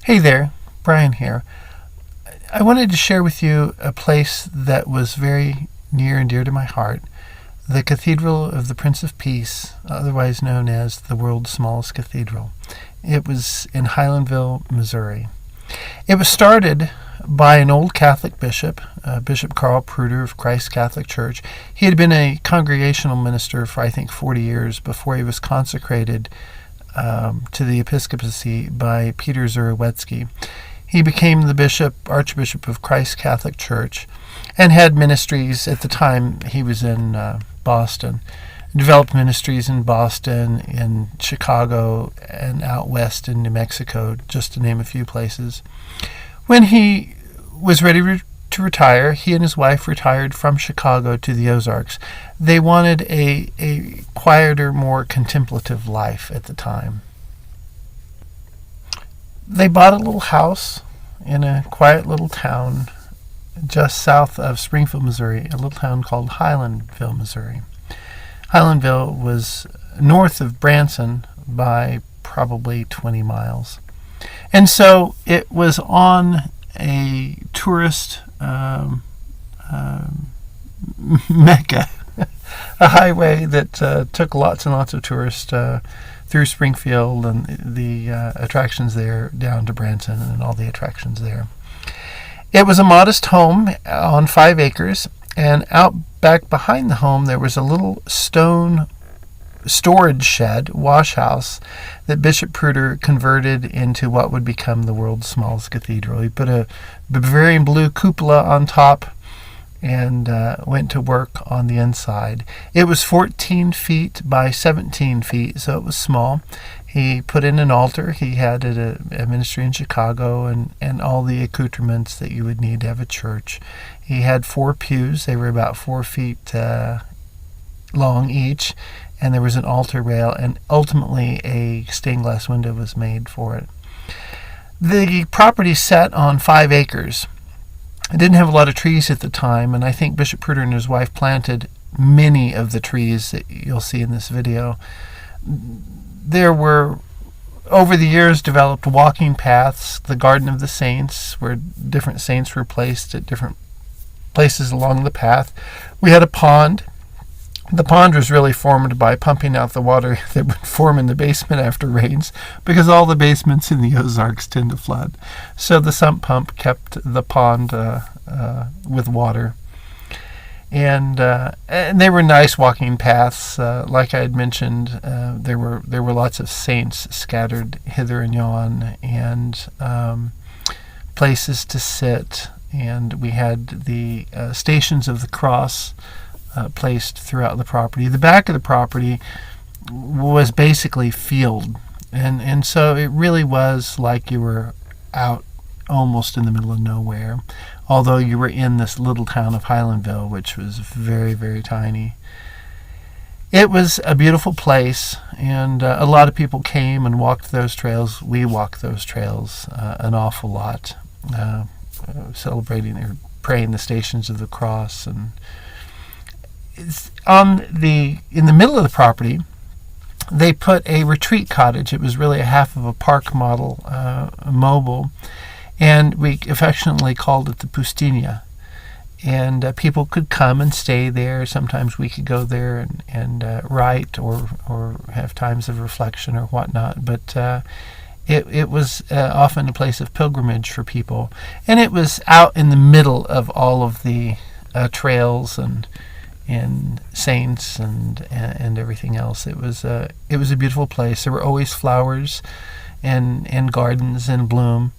Hey there, Brian here. I wanted to share with you a place that was very near and dear to my heart, the Cathedral of the Prince of Peace, otherwise known as the world's smallest cathedral. It was in Highlandville, Missouri. It was started by an old Catholic bishop, Bishop Karl Prüter of Christ Catholic Church. He had been a congregational minister for, I think, 40 years before he was consecrated to the episcopacy by Peter Zurowecki. He became the Archbishop of Christ Catholic Church, and had ministries at the time he was in Boston. Developed ministries in Boston, in Chicago, and out west in New Mexico, just to name a few places. When he was ready to retire, he and his wife retired from Chicago to the Ozarks. They wanted a quieter, more contemplative life at the time. They bought a little house in a quiet little town just south of Springfield, Missouri, a little town called Highlandville, Missouri. Highlandville was north of Branson by probably 20 miles. And so it was on a tourist mecca, a highway that took lots and lots of tourists through Springfield and the attractions there down to Branson and all the attractions there. It was a modest home on 5 acres, and out back behind the home there was a little stone storage shed, wash house, that Bishop Prüter converted into what would become the world's smallest cathedral. He put a Bavarian blue cupola on top and went to work on the inside. It was 14 feet by 17 feet, so it was small. He put in an altar. He had a ministry in Chicago and all the accoutrements that you would need to have a church. He had 4 pews. They were about 4 feet long each, and there was an altar rail, and ultimately a stained glass window was made for it. The property sat on 5 acres. It didn't have a lot of trees at the time, and I think Bishop Prüter and his wife planted many of the trees that you'll see in this video. There were, over the years, developed walking paths, the Garden of the Saints, where different saints were placed at different places along the path. We had a pond. The pond was really formed by pumping out the water that would form in the basement after rains, because all the basements in the Ozarks tend to flood. So the sump pump kept the pond with water. And they were nice walking paths. Like I had mentioned, there were lots of saints scattered hither and yon, and places to sit. And we had the Stations of the Cross placed throughout the property. The back of the property was basically field, and so it really was like you were out almost in the middle of nowhere, although you were in this little town of Highlandville, which was very, very tiny. It was a beautiful place, and a lot of people came and walked those trails. We walked those trails an awful lot, celebrating or praying the Stations of the Cross. And in the middle of the property, they put a retreat cottage. It was really a half of a park model, mobile, and we affectionately called it the Pustinha. And people could come and stay there. Sometimes we could go there and write or have times of reflection or whatnot. But it was often a place of pilgrimage for people, and it was out in the middle of all of the trails and saints and everything else. It was a beautiful place. There were always flowers and gardens in bloom.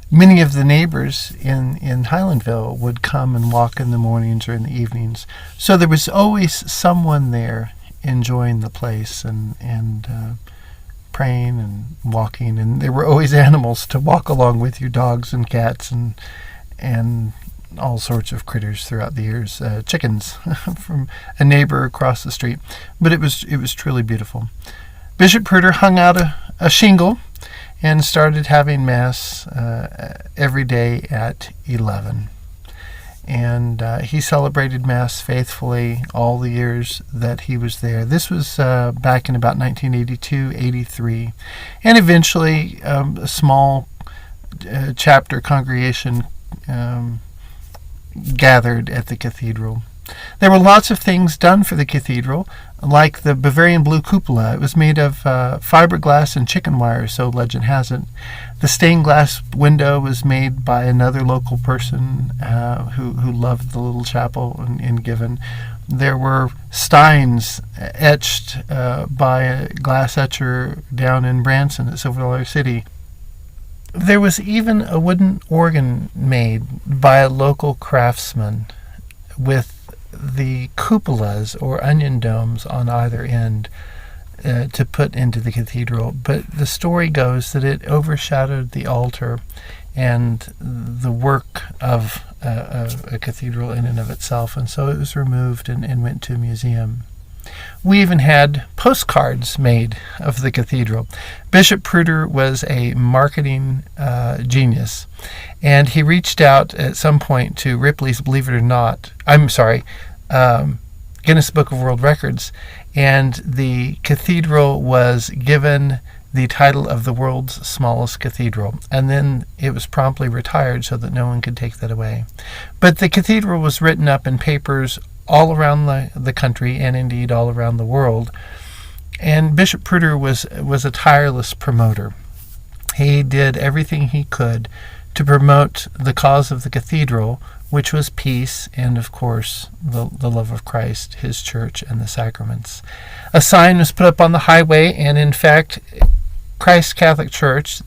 Many of the neighbors in Highlandville would come and walk in the mornings or in the evenings. So there was always someone there enjoying the place and praying and walking. And there were always animals to walk along with you, dogs and cats and all sorts of critters throughout the years, chickens from a neighbor across the street. But it was truly beautiful. Bishop Prüter hung out a shingle and started having Mass every day at 11. and he celebrated Mass faithfully all the years that he was there. This was back in about 1982-83, and eventually a small chapter congregation gathered at the cathedral. There were lots of things done for the cathedral, like the Bavarian blue cupola. It was made of fiberglass and chicken wire, so legend has it. The stained glass window was made by another local person who loved the little chapel in Given. There were steins etched by a glass etcher down in Branson at Silver Dollar City. There was even a wooden organ made by a local craftsman with the cupolas or onion domes on either end to put into the cathedral. But the story goes that it overshadowed the altar and the work of a cathedral in and of itself, and so it was removed and went to a museum. We even had postcards made of the cathedral. Bishop Prüter was a marketing genius, and he reached out at some point to Ripley's Guinness Book of World Records, and the cathedral was given the title of the world's smallest cathedral, and then it was promptly retired so that no one could take that away. But the cathedral was written up in papers all around the country and indeed all around the world. And Bishop Prüter was a tireless promoter. He did everything he could to promote the cause of the cathedral, which was peace and, of course, the love of Christ, his church, and the sacraments. A sign was put up on the highway, and in fact, Christ Catholic Church,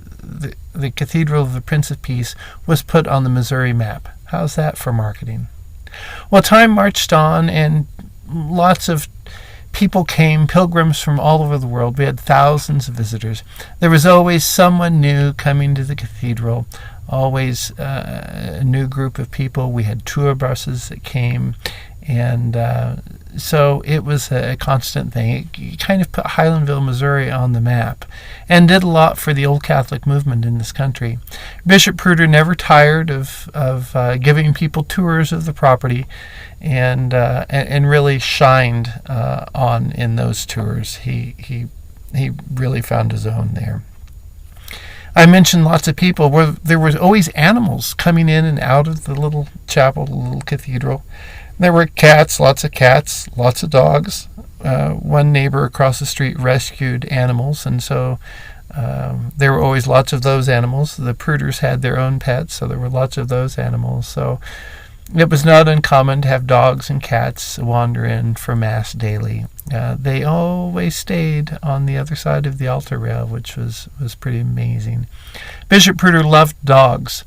the Cathedral of the Prince of Peace, was put on the Missouri map. How's that for marketing? Well, time marched on, and lots of people came, pilgrims from all over the world. We had thousands of visitors. There was always someone new coming to the cathedral, always a new group of people. We had tour buses that came, and so it was a constant thing. It kind of put Highlandville, Missouri on the map and did a lot for the old Catholic movement in this country. Bishop Prüter never tired of giving people tours of the property and really shined on in those tours. He really found his own there. I mentioned lots of people. There was always animals coming in and out of the little chapel, the little cathedral. There were cats, lots of dogs. One neighbor across the street rescued animals, and so there were always lots of those animals. The Prüters had their own pets, so there were lots of those animals. So it was not uncommon to have dogs and cats wander in for Mass daily. They always stayed on the other side of the altar rail, which was pretty amazing. Bishop Prüter loved dogs,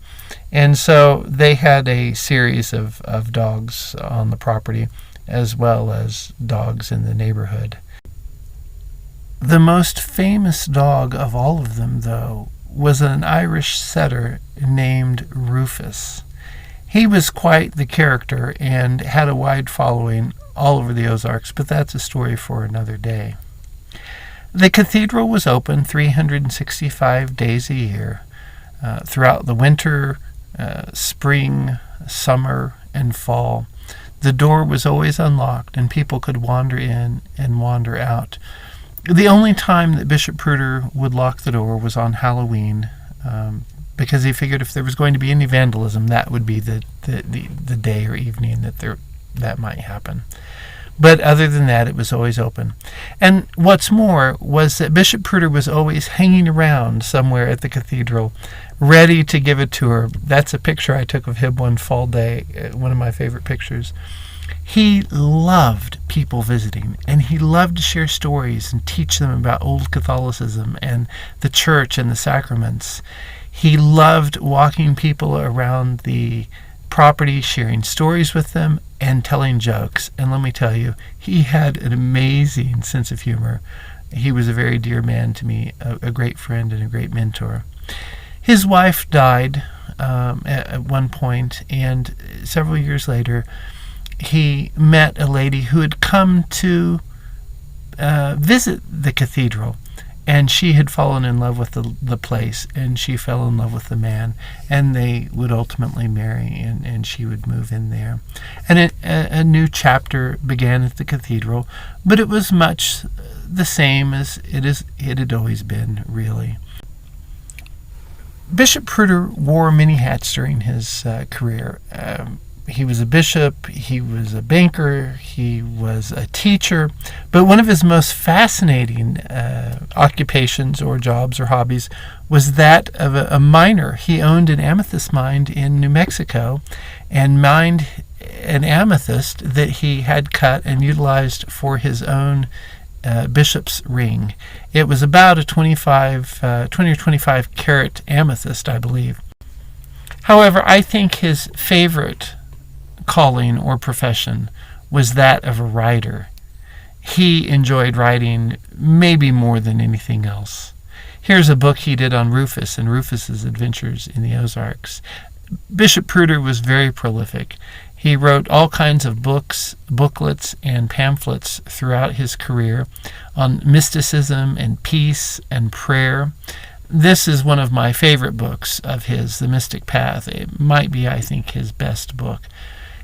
and so they had a series of dogs on the property, as well as dogs in the neighborhood. The most famous dog of all of them, though, was an Irish setter named Rufus. He was quite the character and had a wide following all over the Ozarks, but that's a story for another day. The cathedral was open 365 days a year throughout the winter, spring, summer, and fall. The door was always unlocked, and people could wander in and wander out. The only time that Bishop Prüter would lock the door was on Halloween, because he figured if there was going to be any vandalism, that would be the day or evening that might happen. But other than that, it was always open. And what's more was that Bishop Prüter was always hanging around somewhere at the cathedral, ready to give a tour. That's a picture I took of him one fall day, one of my favorite pictures. He loved people visiting, and he loved to share stories and teach them about old Catholicism and the church and the sacraments. He loved walking people around the property, sharing stories with them, and telling jokes. And let me tell you, he had an amazing sense of humor. He was a very dear man to me, a great friend and a great mentor. His wife died at one point, and several years later, he met a lady who had come to visit the cathedral. And she had fallen in love with the place, and she fell in love with the man, and they would ultimately marry, and she would move in there. And a new chapter began at the cathedral, but it was much the same as it had always been, really. Bishop Prüter wore many hats during his career. He was a bishop, he was a banker, he was a teacher, but one of his most fascinating occupations or jobs or hobbies was that of a miner. He owned an amethyst mine in New Mexico and mined an amethyst that he had cut and utilized for his own bishop's ring. It was about a 20 or 25 carat amethyst, I believe. However, I think his favorite calling or profession was that of a writer. He enjoyed writing maybe more than anything else. Here's a book he did on Rufus and Rufus's adventures in the Ozarks. Bishop Prüter was very prolific. He wrote all kinds of books, booklets, and pamphlets throughout his career on mysticism and peace and prayer. This is one of my favorite books of his, The Mystic Path. It might be, I think, his best book.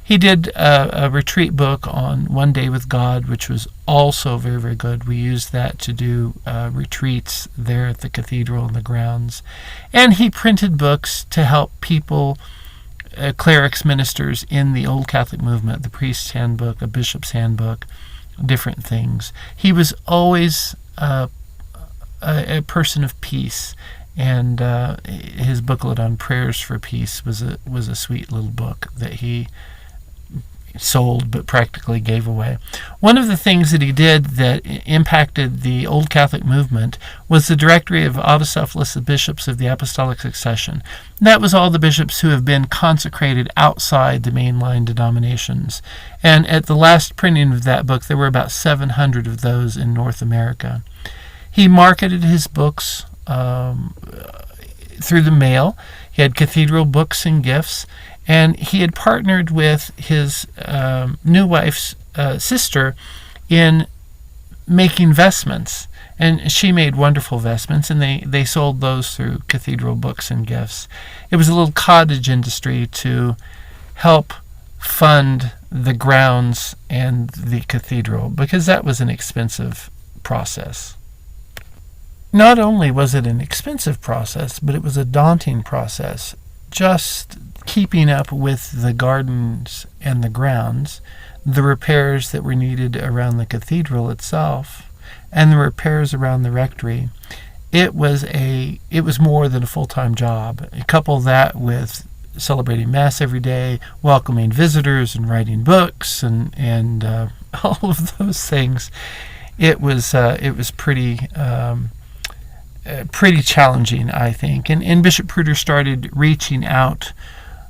He did a retreat book on One Day with God, which was also very, very good. We used that to do retreats there at the cathedral and the grounds. And he printed books to help people, clerics, ministers in the Old Catholic movement, the priest's handbook, a bishop's handbook, different things. He was always a person of peace. And his booklet on prayers for peace was a sweet little book that he sold but practically gave away. One of the things that he did that impacted the Old Catholic movement was the directory of autocephalous bishops of the apostolic succession. That was all the bishops who have been consecrated outside the mainline denominations. And at the last printing of that book, there were about 700 of those in North America. He marketed his books through the mail. He had cathedral books and gifts. And he had partnered with his new wife's sister in making vestments. And she made wonderful vestments, and they sold those through cathedral books and gifts. It was a little cottage industry to help fund the grounds and the cathedral, because that was an expensive process. Not only was it an expensive process, but it was a daunting process. Just keeping up with the gardens and the grounds, the repairs that were needed around the cathedral itself, and the repairs around the rectory. It was more than a full-time job. Couple that with celebrating Mass every day, welcoming visitors, and writing books, and all of those things. It was pretty challenging, I think. And Bishop Prüter started reaching out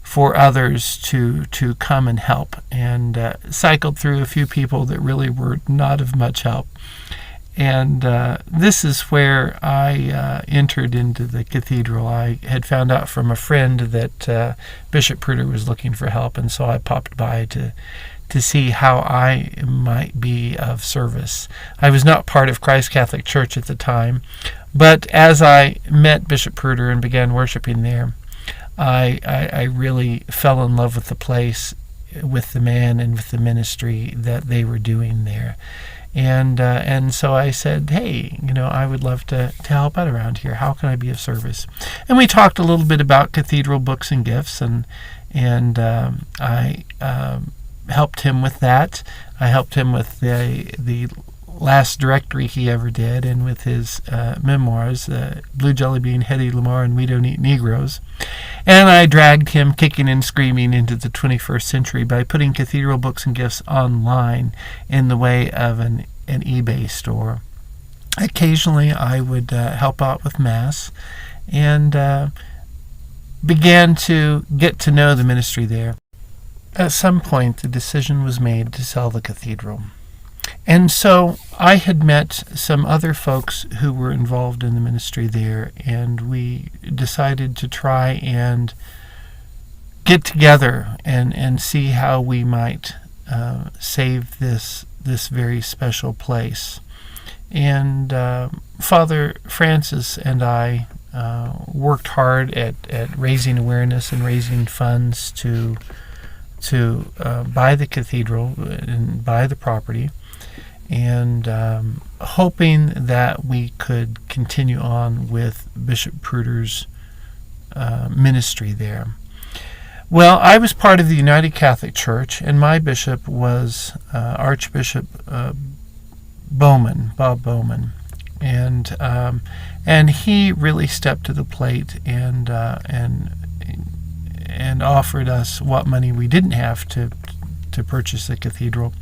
for others to come and help, and cycled through a few people that really were not of much help. And this is where I entered into the cathedral. I had found out from a friend that Bishop Prüter was looking for help, and so I popped by to see how I might be of service. I was not part of Christ Catholic Church at the time, but as I met Bishop Prüter and began worshiping there, I really fell in love with the place, with the man, and with the ministry that they were doing there. And so I said, hey, I would love to help out around here. How can I be of service? And we talked a little bit about cathedral books and gifts, and I helped him with that. I helped him with the last directory he ever did, and with his memoirs, Blue Jelly Bean, Hedy Lamarr, and We Don't Eat Negroes. And I dragged him kicking and screaming into the 21st century by putting cathedral books and gifts online in the way of an eBay store. Occasionally I would help out with Mass, and began to get to know the ministry there. At some point, the decision was made to sell the cathedral. And so I had met some other folks who were involved in the ministry there, and we decided to try and get together and see how we might save this very special place. And Father Francis and I worked hard at raising awareness and raising funds to buy the cathedral and buy the property, and hoping that we could continue on with Bishop Prüter's ministry there. Well, I was part of the United Catholic Church, and my bishop was Archbishop Bob Bowman, and he really stepped to the plate and offered us what money we didn't have to purchase the cathedral.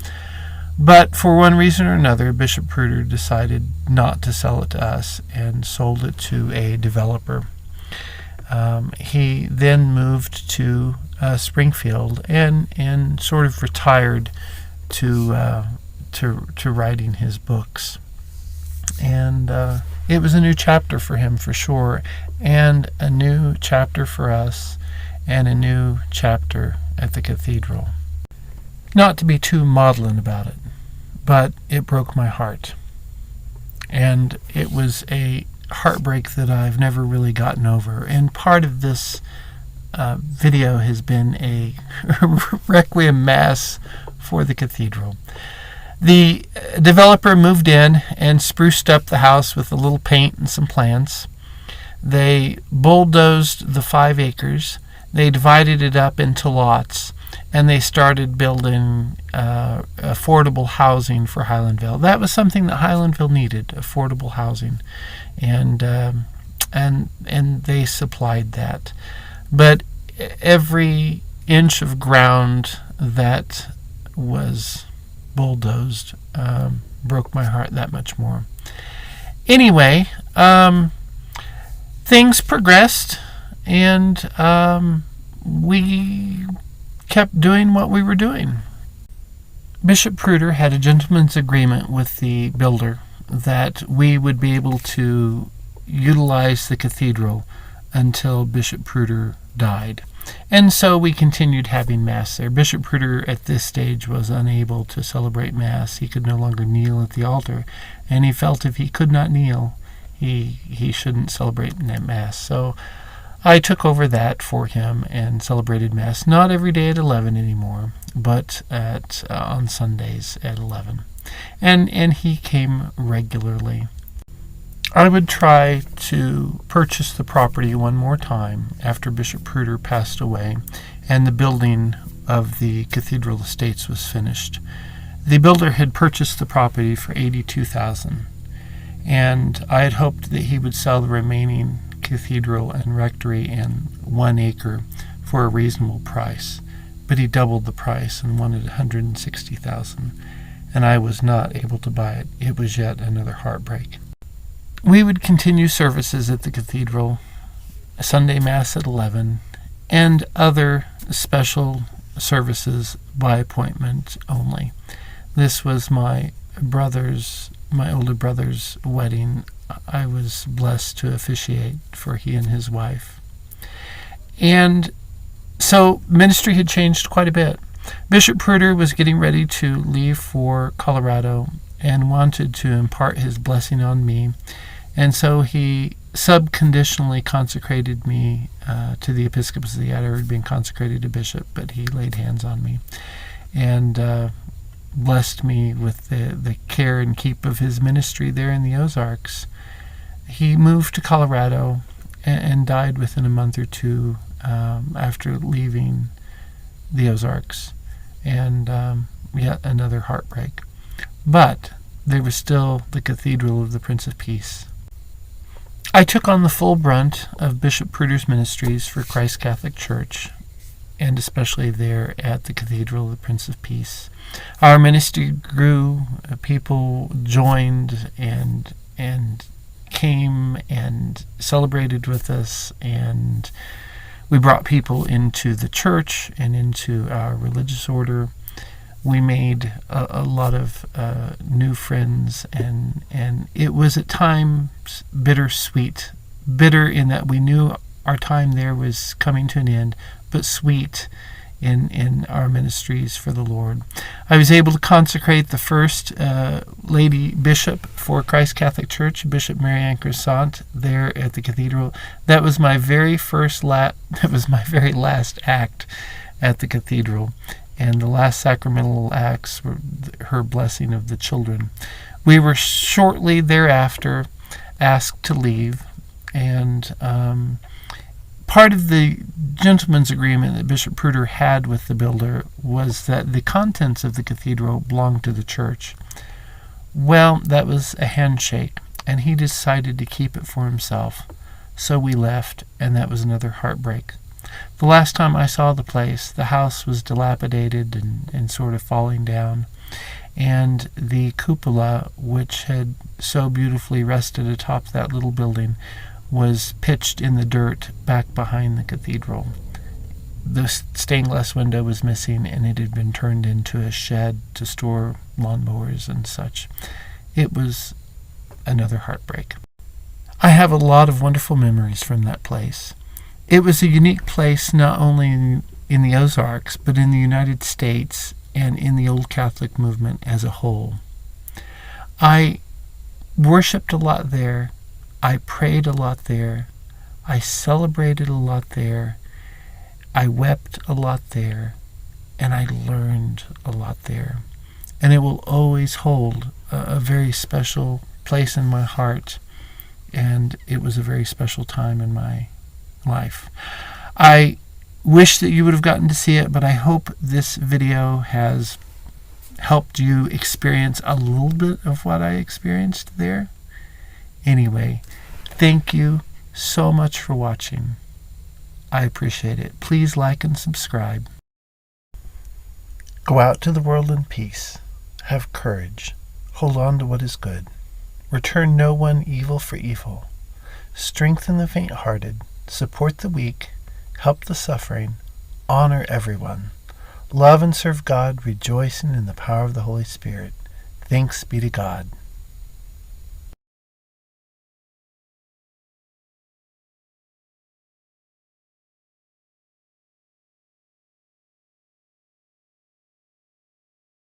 But for one reason or another, Bishop Prüter decided not to sell it to us and sold it to a developer. He then moved to Springfield and sort of retired to writing his books. And it was a new chapter for him, for sure, and a new chapter for us, and a new chapter at the cathedral. Not to be too maudlin about it, but it broke my heart. And it was a heartbreak that I've never really gotten over. And part of this video has been a requiem mass for the cathedral. The developer moved in and spruced up the house with a little paint and some plants. They bulldozed the 5 acres. They divided it up into lots, and they started building affordable housing for Highlandville. That was something that Highlandville needed, affordable housing, and they supplied that. But every inch of ground that was bulldozed broke my heart that much more. Anyway, things progressed, and we kept doing what we were doing. Bishop Prüter had a gentleman's agreement with the builder that we would be able to utilize the cathedral until Bishop Prüter died. And so we continued having Mass there. Bishop Prüter at this stage was unable to celebrate Mass. He could no longer kneel at the altar, and he felt if he could not kneel, he shouldn't celebrate Mass. So I took over that for him and celebrated Mass, not every day at 11 anymore, but on Sundays at 11. And he came regularly. I would try to purchase the property one more time after Bishop Prüter passed away and the building of the cathedral estates was finished. The builder had purchased the property for $82,000, and I had hoped that he would sell the remaining cathedral and rectory and 1 acre for a reasonable price. But he doubled the price and wanted $160,000, and I was not able to buy it. It was yet another heartbreak. We would continue services at the cathedral, Sunday Mass at 11, and other special services by appointment only. This was my older brother's wedding. I was blessed to officiate for he and his wife. And so ministry had changed quite a bit. Bishop Prüter was getting ready to leave for Colorado and wanted to impart his blessing on me. And so he subconditionally consecrated me to the episcopacy. I had already been consecrated to bishop, but he laid hands on me and blessed me with the care and keep of his ministry there in the Ozarks. He moved to Colorado and died within a month or two after leaving the Ozarks, and yet another heartbreak. But there was still the Cathedral of the Prince of Peace. I took on the full brunt of Bishop Prüter's ministries for Christ Catholic Church, and especially there at the Cathedral of the Prince of Peace. Our ministry grew. People joined and came and celebrated with us, and we brought people into the church and into our religious order. We made a lot of new friends, and it was at times bittersweet. Bitter in that we knew our time there was coming to an end, but sweet in our ministries for the Lord. I was able to consecrate the first lady bishop for Christ Catholic Church, Bishop Mary Ann Croissant, there at the Cathedral. That was my very last act at the Cathedral, and the last sacramental acts were her blessing of the children. We were shortly thereafter asked to leave, and part of the gentleman's agreement that Bishop Prüter had with the builder was that the contents of the cathedral belonged to the church. Well, that was a handshake, and he decided to keep it for himself. So we left, and that was another heartbreak. The last time I saw the place, the house was dilapidated and sort of falling down, and the cupola, which had so beautifully rested atop that little building, was pitched in the dirt back behind the cathedral. The stained glass window was missing, and it had been turned into a shed to store lawnmowers and such. It was another heartbreak. I have a lot of wonderful memories from that place. It was a unique place not only in the Ozarks, but in the United States and in the Old Catholic movement as a whole. I worshipped a lot there. I prayed a lot there. I celebrated a lot there. I wept a lot there. And I learned a lot there. And it will always hold a very special place in my heart. And it was a very special time in my life. I wish that you would have gotten to see it, but I hope this video has helped you experience a little bit of what I experienced there. Anyway, thank you so much for watching. I appreciate it. Please like and subscribe. Go out to the world in peace. Have courage. Hold on to what is good. Return no one evil for evil. Strengthen the faint-hearted. Support the weak. Help the suffering. Honor everyone. Love and serve God, rejoicing in the power of the Holy Spirit. Thanks be to God.